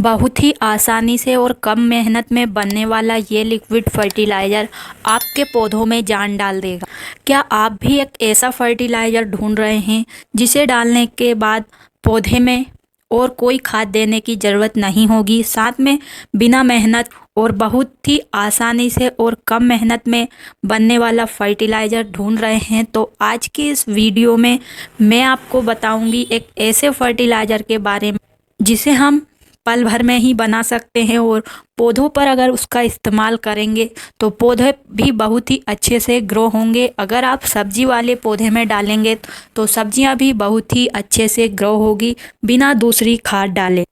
बहुत ही आसानी से और कम मेहनत में बनने वाला ये लिक्विड फर्टिलाइज़र आपके पौधों में जान डाल देगा। क्या आप भी एक ऐसा फर्टिलाइज़र ढूंढ रहे हैं जिसे डालने के बाद पौधे में और कोई खाद देने की ज़रूरत नहीं होगी, साथ में बिना मेहनत और बहुत ही आसानी से और कम मेहनत में बनने वाला फर्टिलाइज़र ढूंढ रहे हैं? तो आज की इस वीडियो में मैं आपको बताऊंगी एक ऐसे फर्टिलाइज़र के बारे में जिसे हम पल भर में ही बना सकते हैं और पौधों पर अगर उसका इस्तेमाल करेंगे तो पौधे भी बहुत ही अच्छे से ग्रो होंगे। अगर आप सब्जी वाले पौधे में डालेंगे तो सब्जियां भी बहुत ही अच्छे से ग्रो होगी बिना दूसरी खाद डाले।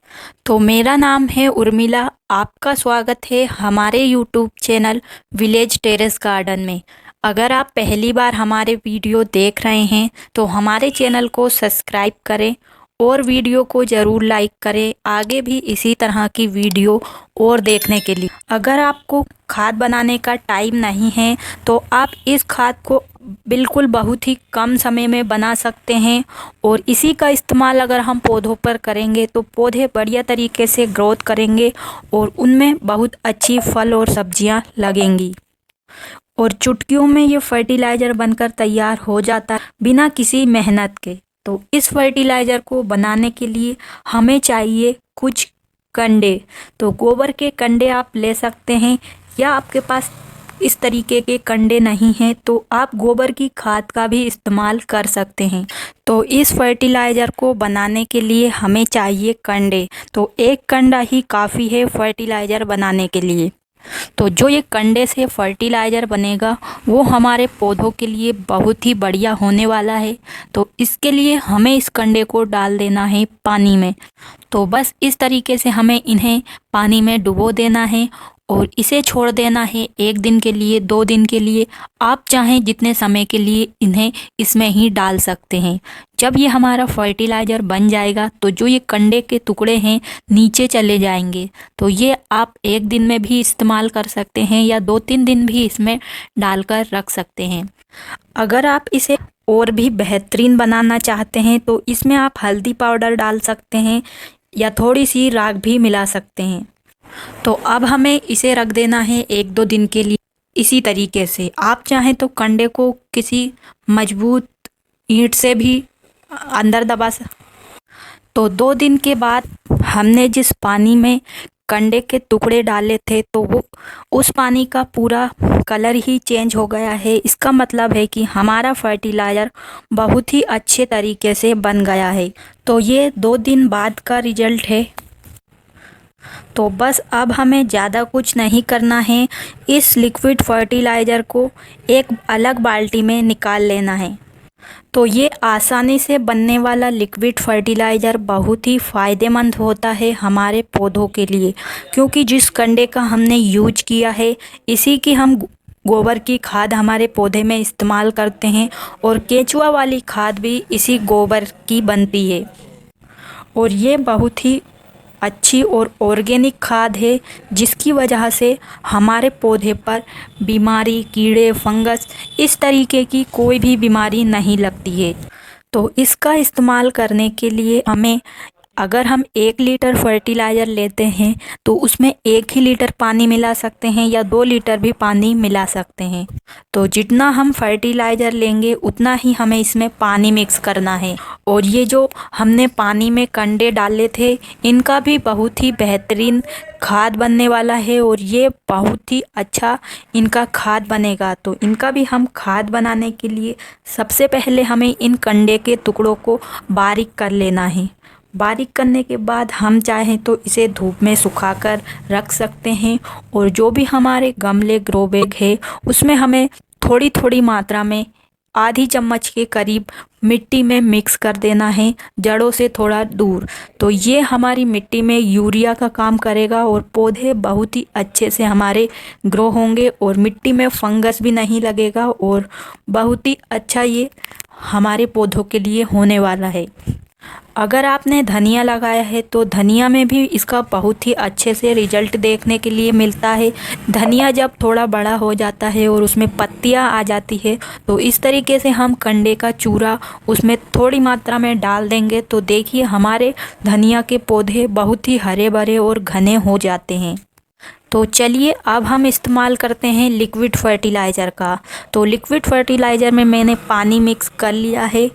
तो मेरा नाम है उर्मिला, आपका स्वागत है हमारे YouTube channel village terrace garden में। अगर आप पहली बार हमारे वीडियो देख रहे हैं तो हमारे चैनल को सब्सक्राइब करें और वीडियो को ज़रूर लाइक करें, आगे भी इसी तरह की वीडियो और देखने के लिए। अगर आपको खाद बनाने का टाइम नहीं है तो आप इस खाद को बिल्कुल बहुत ही कम समय में बना सकते हैं और इसी का इस्तेमाल अगर हम पौधों पर करेंगे तो पौधे बढ़िया तरीके से ग्रोथ करेंगे और उनमें बहुत अच्छी फल और सब्जियां लगेंगी और चुटकियों में ये फर्टिलाइज़र बनकर तैयार हो जाता है बिना किसी मेहनत के। तो इस फर्टिलाइज़र को बनाने के लिए हमें चाहिए कुछ कंडे। तो गोबर के कंडे आप ले सकते हैं या आपके पास इस तरीके के कंडे नहीं हैं तो आप गोबर की खाद का भी इस्तेमाल कर सकते हैं। तो इस फर्टिलाइज़र को बनाने के लिए हमें चाहिए कंडे। तो एक कंडा ही काफ़ी है फर्टिलाइज़र बनाने के लिए। तो जो ये कंडे से फर्टिलाइज़र बनेगा वो हमारे पौधों के लिए बहुत ही बढ़िया होने वाला है। तो इसके लिए हमें इस कंडे को डाल देना है पानी में। तो बस इस तरीके से हमें इन्हें पानी में डुबो देना है और इसे छोड़ देना है 1 दिन के लिए, 2 दिन के लिए, आप चाहें जितने समय के लिए इन्हें इसमें ही डाल सकते हैं। जब ये हमारा फर्टिलाइज़र बन जाएगा तो जो ये कंडे के टुकड़े हैं नीचे चले जाएंगे। तो ये आप 1 दिन में भी इस्तेमाल कर सकते हैं या 2-3 दिन भी इसमें डालकर रख सकते हैं। अगर आप इसे और भी बेहतरीन बनाना चाहते हैं तो इसमें आप हल्दी पाउडर डाल सकते हैं या थोड़ी सी राख भी मिला सकते हैं। तो अब हमें इसे रख देना है 1-2 दिन के लिए इसी तरीके से। आप चाहें तो कंडे को किसी मजबूत ईंट से भी अंदर दबा सकते। तो 2 दिन के बाद हमने जिस पानी में कंडे के टुकड़े डाले थे तो वो उस पानी का पूरा कलर ही चेंज हो गया है। इसका मतलब है कि हमारा फर्टिलाइज़र बहुत ही अच्छे तरीके से बन गया है। तो ये 2 दिन बाद का रिजल्ट है। तो बस अब हमें ज़्यादा कुछ नहीं करना है, इस लिक्विड फर्टिलाइज़र को एक अलग बाल्टी में निकाल लेना है। तो ये आसानी से बनने वाला लिक्विड फर्टिलाइज़र बहुत ही फ़ायदेमंद होता है हमारे पौधों के लिए, क्योंकि जिस कंडे का हमने यूज किया है इसी की हम गोबर की खाद हमारे पौधे में इस्तेमाल करते हैं और केंचुआ वाली खाद भी इसी गोबर की बनती है। और ये बहुत ही अच्छी और ऑर्गेनिक खाद है जिसकी वजह से हमारे पौधे पर बीमारी, कीड़े, फंगस इस तरीके की कोई भी बीमारी नहीं लगती है। तो इसका इस्तेमाल करने के लिए हमें, अगर हम 1 लीटर फर्टिलाइज़र लेते हैं तो उसमें 1 ही लीटर पानी मिला सकते हैं या 2 लीटर भी पानी मिला सकते हैं। तो जितना हम फर्टिलाइज़र लेंगे उतना ही हमें इसमें पानी मिक्स करना है। और ये जो हमने पानी में कंडे डाले थे इनका भी बहुत ही बेहतरीन खाद बनने वाला है और ये बहुत ही अच्छा इनका खाद बनेगा। तो इनका भी हम खाद बनाने के लिए सबसे पहले हमें इन कंडे के टुकड़ों को बारीक कर लेना है। बारीक करने के बाद हम चाहें तो इसे धूप में सुखाकर रख सकते हैं और जो भी हमारे गमले, ग्रो बैग है उसमें हमें थोड़ी थोड़ी मात्रा में आधी चम्मच के करीब मिट्टी में मिक्स कर देना है, जड़ों से थोड़ा दूर। तो ये हमारी मिट्टी में यूरिया का काम करेगा और पौधे बहुत ही अच्छे से हमारे ग्रो होंगे और मिट्टी में फंगस भी नहीं लगेगा और बहुत ही अच्छा ये हमारे पौधों के लिए होने वाला है। अगर आपने धनिया लगाया है तो धनिया में भी इसका बहुत ही अच्छे से रिजल्ट देखने के लिए मिलता है। धनिया जब थोड़ा बड़ा हो जाता है और उसमें पत्तियां आ जाती है तो इस तरीके से हम कंडे का चूरा उसमें थोड़ी मात्रा में डाल देंगे तो देखिए हमारे धनिया के पौधे बहुत ही हरे भरे और घने हो जाते हैं। तो चलिए अब हम इस्तेमाल करते हैं लिक्विड फर्टिलाइज़र का। तो लिक्विड फर्टिलाइज़र में मैंने पानी मिक्स कर लिया है।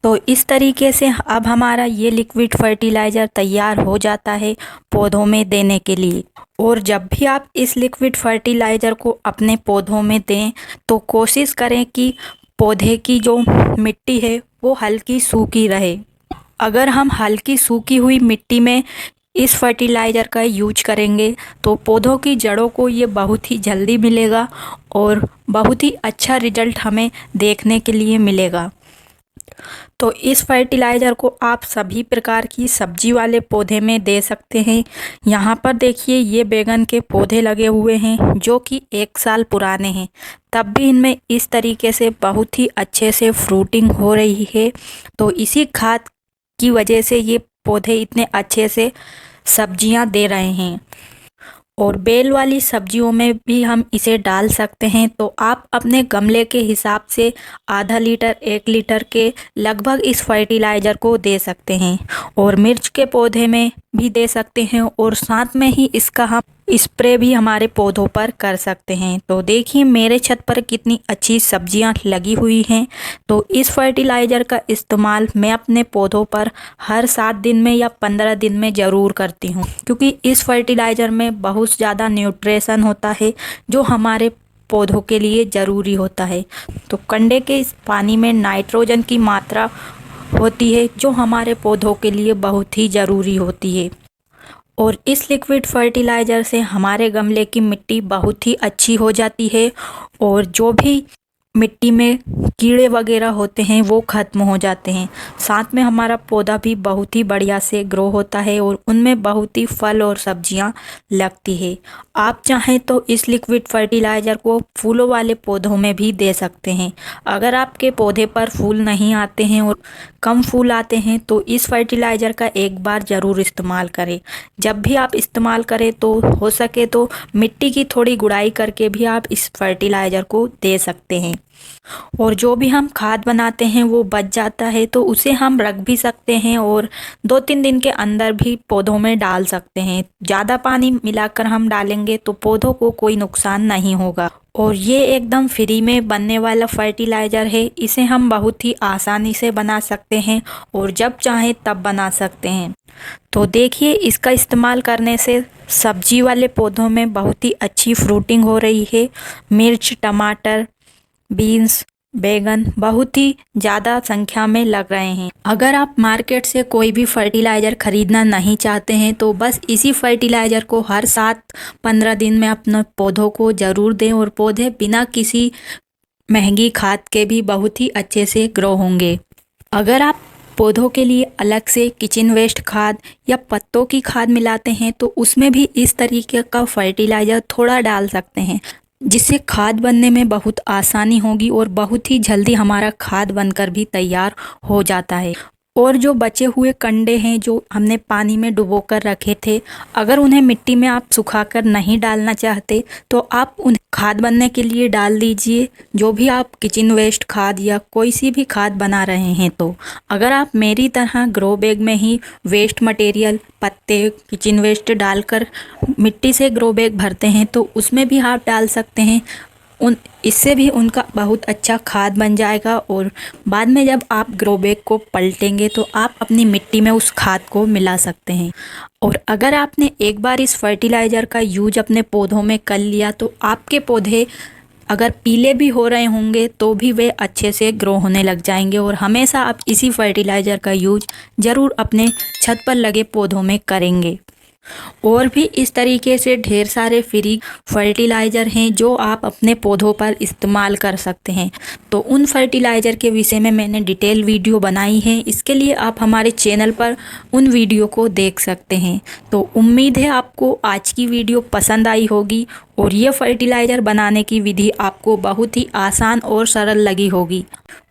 तो इस तरीके से अब हमारा ये लिक्विड फर्टिलाइज़र तैयार हो जाता है पौधों में देने के लिए। और जब भी आप इस लिक्विड फर्टिलाइज़र को अपने पौधों में दें तो कोशिश करें कि पौधे की जो मिट्टी है वो हल्की सूखी रहे। अगर हम हल्की सूखी हुई मिट्टी में इस फर्टिलाइज़र का यूज करेंगे तो पौधों की जड़ों को ये बहुत ही जल्दी मिलेगा और बहुत ही अच्छा रिजल्ट हमें देखने के लिए मिलेगा। तो इस फर्टिलाइज़र को आप सभी प्रकार की सब्जी वाले पौधे में दे सकते हैं। यहाँ पर देखिए ये बैगन के पौधे लगे हुए हैं जो कि 1 साल पुराने हैं, तब भी इनमें इस तरीके से बहुत ही अच्छे से फ्रूटिंग हो रही है। तो इसी खाद की वजह से ये पौधे इतने अच्छे से सब्जियां दे रहे हैं। और बेल वाली सब्जियों में भी हम इसे डाल सकते हैं। तो आप अपने गमले के हिसाब से आधा लीटर 1 लीटर के लगभग इस फर्टिलाइज़र को दे सकते हैं। और मिर्च के पौधे में भी दे सकते हैं और साथ में ही इसका हम स्प्रे भी हमारे पौधों पर कर सकते हैं। तो देखिए मेरे छत पर कितनी अच्छी सब्जियां लगी हुई हैं। तो इस फर्टिलाइज़र का इस्तेमाल मैं अपने पौधों पर हर 7 दिन में या 15 दिन में ज़रूर करती हूं, क्योंकि इस फर्टिलाइज़र में बहुत ज़्यादा न्यूट्रिशन होता है जो हमारे पौधों के लिए ज़रूरी होता है। तो कंडे के इस पानी में नाइट्रोजन की मात्रा होती है जो हमारे पौधों के लिए बहुत ही ज़रूरी होती है। और इस लिक्विड फर्टिलाइज़र से हमारे गमले की मिट्टी बहुत ही अच्छी हो जाती है और जो भी मिट्टी में कीड़े वगैरह होते हैं वो ख़त्म हो जाते हैं। साथ में हमारा पौधा भी बहुत ही बढ़िया से ग्रो होता है और उनमें बहुत ही फल और सब्जियां लगती है। आप चाहें तो इस लिक्विड फर्टिलाइज़र को फूलों वाले पौधों में भी दे सकते हैं। अगर आपके पौधे पर फूल नहीं आते हैं और कम फूल आते हैं तो इस फर्टिलाइज़र का एक बार ज़रूर इस्तेमाल करें। जब भी आप इस्तेमाल करें तो हो सके तो मिट्टी की थोड़ी गुड़ाई करके भी आप इस फर्टिलाइज़र को दे सकते हैं। और जो भी हम खाद बनाते हैं वो बच जाता है तो उसे हम रख भी सकते हैं और 2-3 दिन के अंदर भी पौधों में डाल सकते हैं। ज़्यादा पानी मिलाकर हम डालेंगे तो पौधों को कोई नुकसान नहीं होगा। और ये एकदम फ्री में बनने वाला फर्टिलाइज़र है। इसे हम बहुत ही आसानी से बना सकते हैं और जब चाहें तब बना सकते हैं। तो देखिए इसका इस्तेमाल करने से सब्जी वाले पौधों में बहुत ही अच्छी फ्रूटिंग हो रही है। मिर्च, टमाटर, बीन्स, बैगन बहुत ही ज़्यादा संख्या में लग रहे हैं। अगर आप मार्केट से कोई भी फर्टिलाइज़र ख़रीदना नहीं चाहते हैं तो बस इसी फर्टिलाइज़र को हर 7-15 दिन में अपने पौधों को ज़रूर दें और पौधे बिना किसी महंगी खाद के भी बहुत ही अच्छे से ग्रो होंगे। अगर आप पौधों के लिए अलग से किचन वेस्ट खाद या पत्तों की खाद मिलाते हैं तो उसमें भी इस तरीके का फर्टिलाइज़र थोड़ा डाल सकते हैं, जिससे खाद बनने में बहुत आसानी होगी और बहुत ही जल्दी हमारा खाद बनकर भी तैयार हो जाता है। और जो बचे हुए कंडे हैं जो हमने पानी में डुबोकर रखे थे, अगर उन्हें मिट्टी में आप सुखाकर नहीं डालना चाहते तो आप उन्हें खाद बनने के लिए डाल दीजिए। जो भी आप किचन वेस्ट खाद या कोई सी भी खाद बना रहे हैं तो अगर आप मेरी तरह ग्रो बैग में ही वेस्ट मटेरियल, पत्ते, किचन वेस्ट डालकर मिट्टी से ग्रो बैग भरते हैं तो उसमें भी आप डाल सकते हैं। इससे भी उनका बहुत अच्छा खाद बन जाएगा और बाद में जब आप ग्रो बैग को पलटेंगे तो आप अपनी मिट्टी में उस खाद को मिला सकते हैं। और अगर आपने एक बार इस फर्टिलाइज़र का यूज अपने पौधों में कर लिया तो आपके पौधे अगर पीले भी हो रहे होंगे तो भी वे अच्छे से ग्रो होने लग जाएंगे। और हमेशा आप इसी फर्टिलाइज़र का यूज ज़रूर अपने छत पर लगे पौधों में करेंगे। और भी इस तरीके से ढेर सारे फ्री फर्टिलाइज़र हैं जो आप अपने पौधों पर इस्तेमाल कर सकते हैं। तो उन फर्टिलाइज़र के विषय में मैंने डिटेल वीडियो बनाई है, इसके लिए आप हमारे चैनल पर उन वीडियो को देख सकते हैं। तो उम्मीद है आपको आज की वीडियो पसंद आई होगी और ये फर्टिलाइज़र बनाने की विधि आपको बहुत ही आसान और सरल लगी होगी।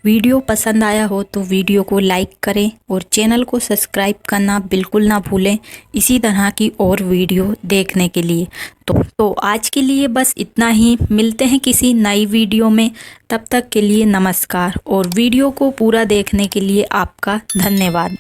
वीडियो पसंद आया हो तो वीडियो को लाइक करें और चैनल को सब्सक्राइब करना बिल्कुल ना भूलें इसी तरह की और वीडियो देखने के लिए। तो आज के लिए बस इतना ही, मिलते हैं किसी नई वीडियो में। तब तक के लिए नमस्कार और वीडियो को पूरा देखने के लिए आपका धन्यवाद।